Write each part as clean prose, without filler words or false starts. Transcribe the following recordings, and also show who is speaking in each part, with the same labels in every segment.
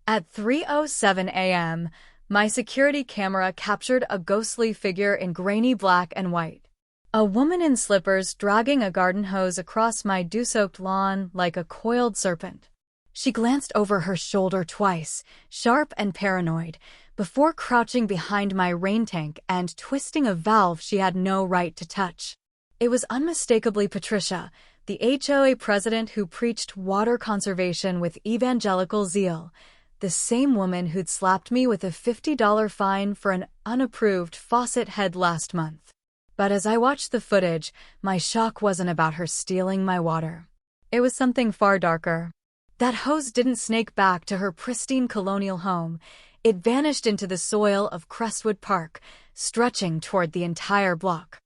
Speaker 1: At 3:07 a.m., my security camera captured a ghostly figure in grainy black and white. A woman in slippers dragging a garden hose across my dew-soaked lawn like a coiled serpent. She glanced over her shoulder twice, sharp and paranoid, before crouching behind my rain tank and twisting a valve she had no right to touch. It was unmistakably Patricia, the HOA president who preached water conservation with evangelical zeal, the same woman who'd slapped me with a $50 fine for an unapproved faucet head last month. But as I watched the footage, my shock wasn't about her stealing my water. It was something far darker. That hose didn't snake back to her pristine colonial home. It vanished into the soil of Crestwood Park, stretching toward the entire block.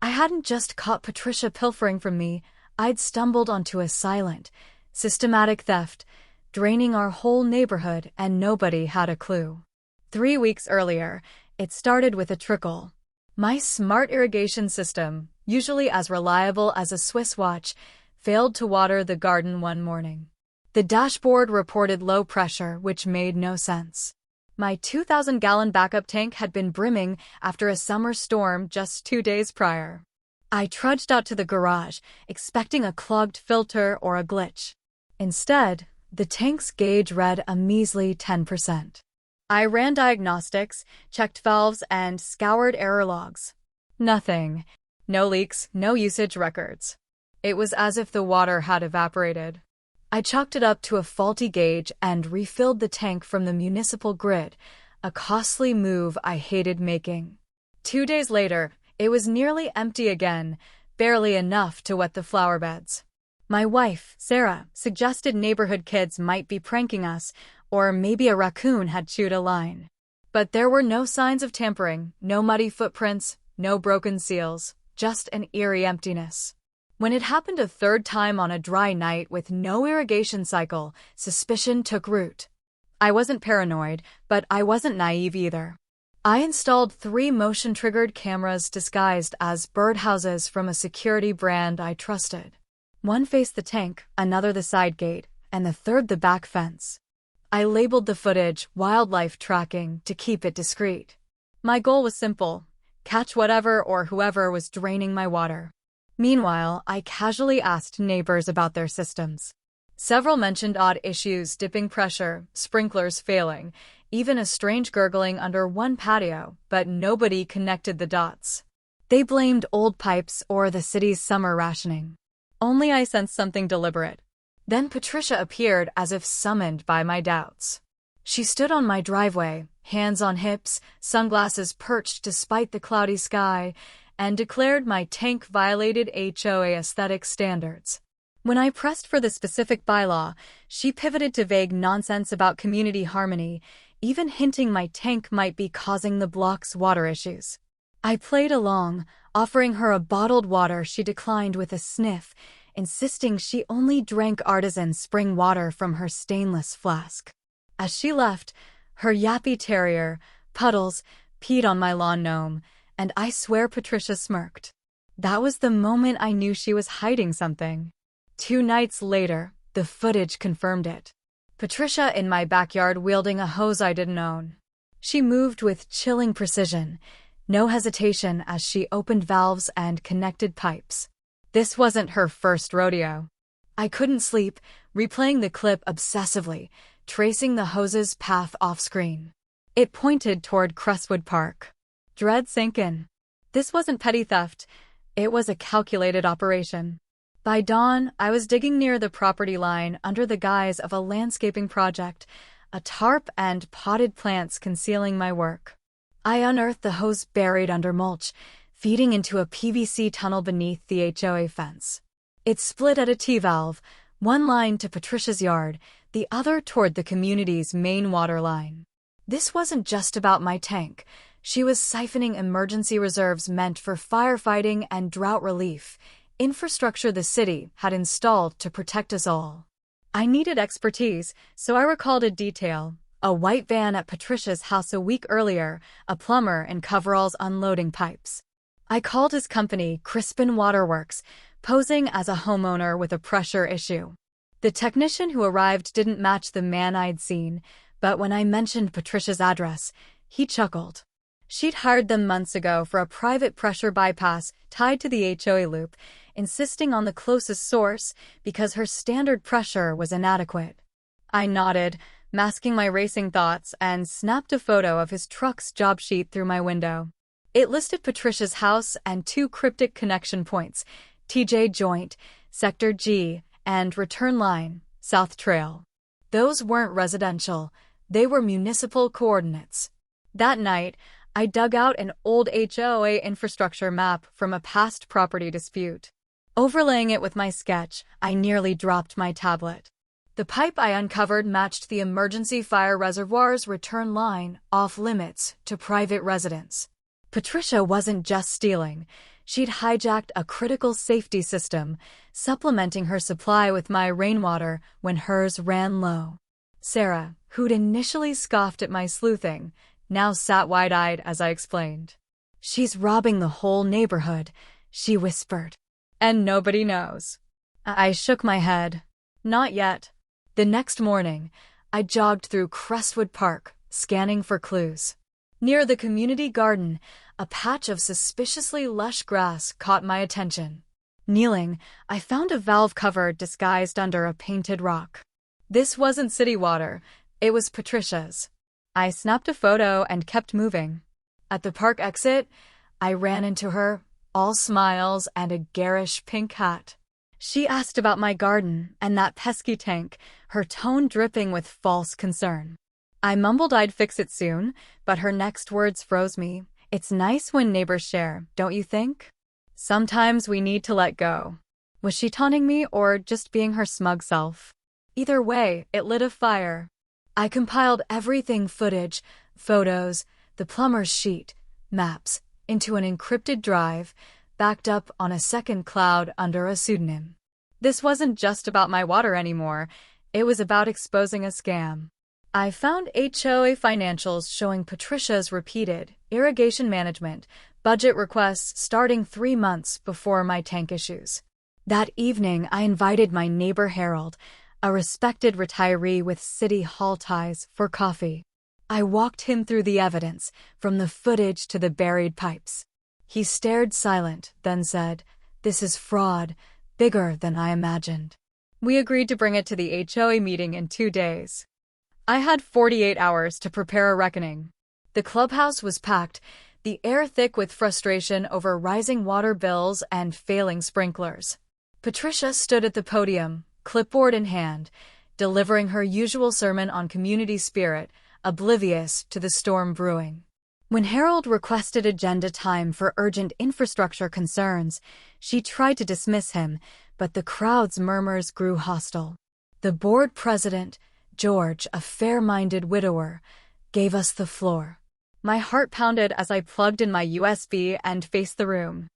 Speaker 1: I hadn't just caught Patricia pilfering from me, I'd stumbled onto a silent, systematic theft, draining our whole neighborhood, and nobody had a clue. 3 weeks earlier, it started with a trickle. My smart irrigation system, usually as reliable as a Swiss watch, failed to water the garden one morning. The dashboard reported low pressure, which made no sense. My 2,000-gallon backup tank had been brimming after a summer storm just 2 days prior. I trudged out to the garage, expecting a clogged filter or a glitch. Instead, the tank's gauge read a measly 10%. I ran diagnostics, checked valves, and scoured error logs. Nothing. No leaks, no usage records. It was as if the water had evaporated. I chalked it up to a faulty gauge and refilled the tank from the municipal grid, a costly move I hated making. 2 days later, it was nearly empty again, barely enough to wet the flower beds. My wife, Sarah, suggested neighborhood kids might be pranking us, or maybe a raccoon had chewed a line. But there were no signs of tampering, no muddy footprints, no broken seals, just an eerie emptiness. When it happened a third time on a dry night with no irrigation cycle, suspicion took root. I wasn't paranoid, but I wasn't naive either. I installed 3 motion-triggered cameras disguised as birdhouses from a security brand I trusted. One faced the tank, another the side gate, and the third the back fence. I labeled the footage wildlife tracking to keep it discreet. My goal was simple: catch whatever or whoever was draining my water. Meanwhile, I casually asked neighbors about their systems. Several mentioned odd issues: dipping pressure, sprinklers failing, even a strange gurgling under one patio, but nobody connected the dots. They blamed old pipes or the city's summer rationing. Only I sensed something deliberate. Then Patricia appeared as if summoned by my doubts. She stood on my driveway, hands on hips, sunglasses perched despite the cloudy sky, and declared my tank violated HOA aesthetic standards. When I pressed for the specific bylaw, she pivoted to vague nonsense about community harmony, even hinting my tank might be causing the block's water issues. I played along, offering her a bottled water she declined with a sniff, insisting she only drank artisan spring water from her stainless flask. As she left, her yappy terrier, Puddles, peed on my lawn gnome, and I swear Patricia smirked. That was the moment I knew she was hiding something. 2 nights later, the footage confirmed it. Patricia in my backyard wielding a hose I didn't own. She moved with chilling precision, no hesitation as she opened valves and connected pipes. This wasn't her first rodeo. I couldn't sleep, replaying the clip obsessively, tracing the hose's path off-screen. It pointed toward Crestwood Park. Dread sank in. This wasn't petty theft. It was a calculated operation. By dawn, I was digging near the property line under the guise of a landscaping project, a tarp and potted plants concealing my work. I unearthed the hose buried under mulch, feeding into a PVC tunnel beneath the HOA fence. It split at a T-valve, one line to Patricia's yard, the other toward the community's main water line. This wasn't just about my tank. She was siphoning emergency reserves meant for firefighting and drought relief, infrastructure the city had installed to protect us all. I needed expertise, so I recalled a detail: a white van at Patricia's house a week earlier, a plumber in coveralls unloading pipes. I called his company, Crispin Waterworks, posing as a homeowner with a pressure issue. The technician who arrived didn't match the man I'd seen, But when I mentioned Patricia's address, he chuckled. She'd hired them months ago for a private pressure bypass tied to the HOA loop, insisting on the closest source because her standard pressure was inadequate. I nodded, masking my racing thoughts, and snapped a photo of his truck's job sheet through my window. It listed Patricia's house and 2 cryptic connection points, TJ Joint, Sector G, and Return Line, South Trail. Those weren't residential, they were municipal coordinates. That night, I dug out an old HOA infrastructure map from a past property dispute. Overlaying it with my sketch, I nearly dropped my tablet. The pipe I uncovered matched the emergency fire reservoir's return line off-limits to private residents. Patricia wasn't just stealing. She'd hijacked a critical safety system, supplementing her supply with my rainwater when hers ran low. Sarah, who'd initially scoffed at my sleuthing, now sat wide-eyed as I explained. "She's robbing the whole neighborhood," she whispered. "And nobody knows." I shook my head. Not yet. The next morning, I jogged through Crestwood Park, scanning for clues. Near the community garden, a patch of suspiciously lush grass caught my attention. Kneeling, I found a valve cover disguised under a painted rock. This wasn't city water, it was Patricia's. I snapped a photo and kept moving. At the park exit, I ran into her, all smiles and a garish pink hat. She asked about my garden and that pesky tank, her tone dripping with false concern. I mumbled I'd fix it soon, but her next words froze me. "It's nice when neighbors share, don't you think? Sometimes we need to let go." Was she taunting me or just being her smug self? Either way, it lit a fire. I compiled everything: footage, photos, the plumber's sheet, maps, into an encrypted drive, backed up on a second cloud under a pseudonym. This wasn't just about my water anymore, it was about exposing a scam. I found HOA financials showing Patricia's repeated irrigation management budget requests starting 3 months before my tank issues. That evening, I invited my neighbor Harold, a respected retiree with city hall ties, for coffee. I walked him through the evidence, from the footage to the buried pipes. He stared silent, then said, "This is fraud, bigger than I imagined." We agreed to bring it to the HOA meeting in 2 days. I had 48 hours to prepare a reckoning. The clubhouse was packed, the air thick with frustration over rising water bills and failing sprinklers. Patricia stood at the podium, clipboard in hand, delivering her usual sermon on community spirit, oblivious to the storm brewing. When Harold requested agenda time for urgent infrastructure concerns, she tried to dismiss him, but the crowd's murmurs grew hostile. The board president, George, a fair-minded widower, gave us the floor. My heart pounded as I plugged in my USB and faced the room.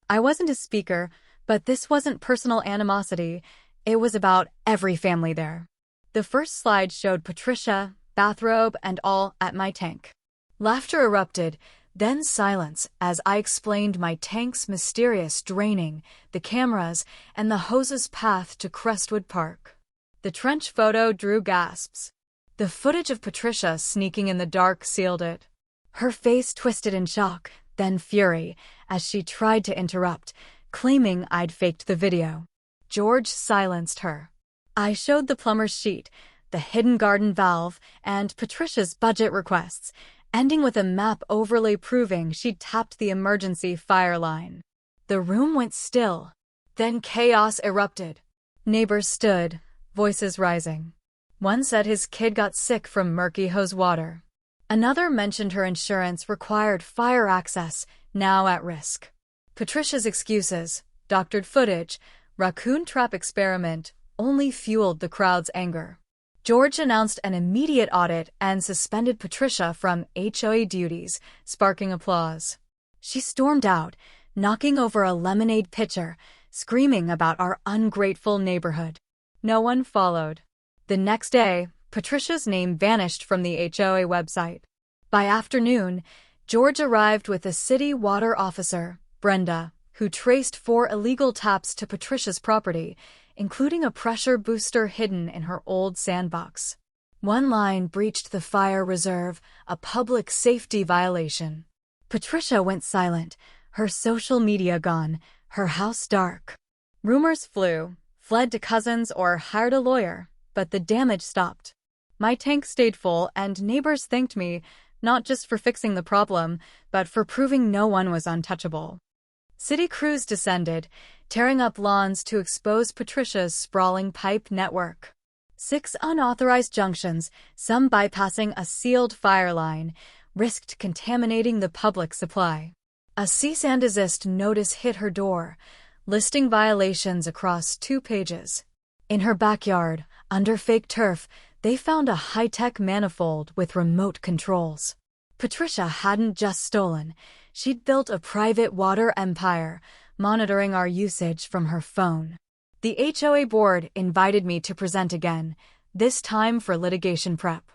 Speaker 1: I wasn't a speaker, but this wasn't personal animosity. It was about every family there. The first slide showed Patricia, bathrobe and all, at my tank. Laughter erupted, then silence as I explained my tank's mysterious draining, the cameras, and the hose's path to Crestwood Park. The trench photo drew gasps. The footage of Patricia sneaking in the dark sealed it. Her face twisted in shock, then fury, as she tried to interrupt, claiming I'd faked the video. George silenced her. I showed the plumber's sheet, the hidden garden valve, and Patricia's budget requests, ending with a map overlay proving she'd tapped the emergency fire line. The room went still. Then chaos erupted. Neighbors stood, voices rising. One said his kid got sick from murky hose water. Another mentioned her insurance required fire access, now at risk. Patricia's excuses, doctored footage, raccoon trap experiment, only fueled the crowd's anger. George announced an immediate audit and suspended Patricia from HOA duties, sparking applause. She stormed out, knocking over a lemonade pitcher, screaming about our ungrateful neighborhood. No one followed. The next day, Patricia's name vanished from the HOA website. By afternoon, George arrived with a city water officer, Brenda, who traced 4 illegal taps to Patricia's property, including a pressure booster hidden in her old sandbox. One line breached the fire reserve, a public safety violation. Patricia went silent, her social media gone, her house dark. Rumors flew, fled to cousins or hired a lawyer, but the damage stopped. My tank stayed full and neighbors thanked me, not just for fixing the problem, but for proving no one was untouchable. City crews descended, tearing up lawns to expose Patricia's sprawling pipe network. 6 unauthorized junctions, some bypassing a sealed fire line, risked contaminating the public supply. A cease and desist notice hit her door, listing violations across 2 pages. In her backyard, under fake turf, they found a high-tech manifold with remote controls. Patricia hadn't just stolen, she'd built a private water empire, monitoring our usage from her phone. The HOA board invited me to present again, this time for litigation prep.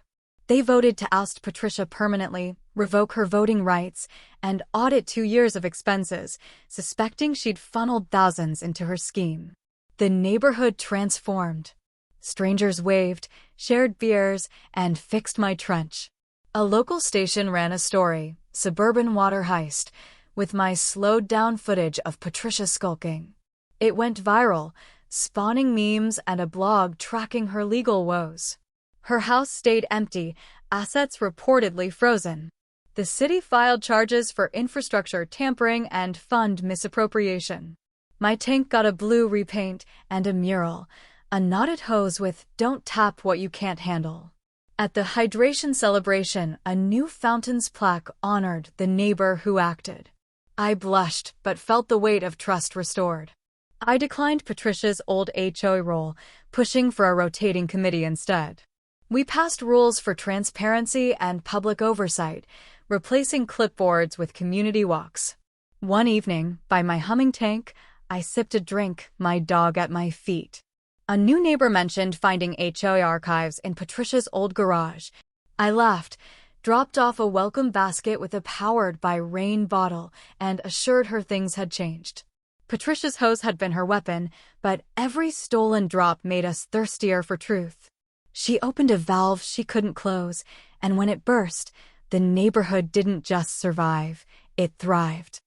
Speaker 1: They voted to oust Patricia permanently, revoke her voting rights, and audit 2 years of expenses, suspecting she'd funneled thousands into her scheme. The neighborhood transformed. Strangers waved, shared beers, and fixed my trench. A local station ran a story, Suburban Water Heist, with my slowed-down footage of Patricia skulking. It went viral, spawning memes and a blog tracking her legal woes. Her house stayed empty, assets reportedly frozen. The city filed charges for infrastructure tampering and fund misappropriation. My tank got a blue repaint and a mural, a knotted hose with "Don't tap what you can't handle." At the hydration celebration, a new fountain's plaque honored the neighbor who acted. I blushed, but felt the weight of trust restored. I declined Patricia's old HOA role, pushing for a rotating committee instead. We passed rules for transparency and public oversight, replacing clipboards with community walks. One evening, by my humming tank, I sipped a drink, my dog at my feet. A new neighbor mentioned finding HOA archives in Patricia's old garage. I laughed, dropped off a welcome basket with a powered by rain bottle, and assured her things had changed. Patricia's hose had been her weapon, but every stolen drop made us thirstier for truth. She opened a valve she couldn't close, and when it burst, the neighborhood didn't just survive, it thrived.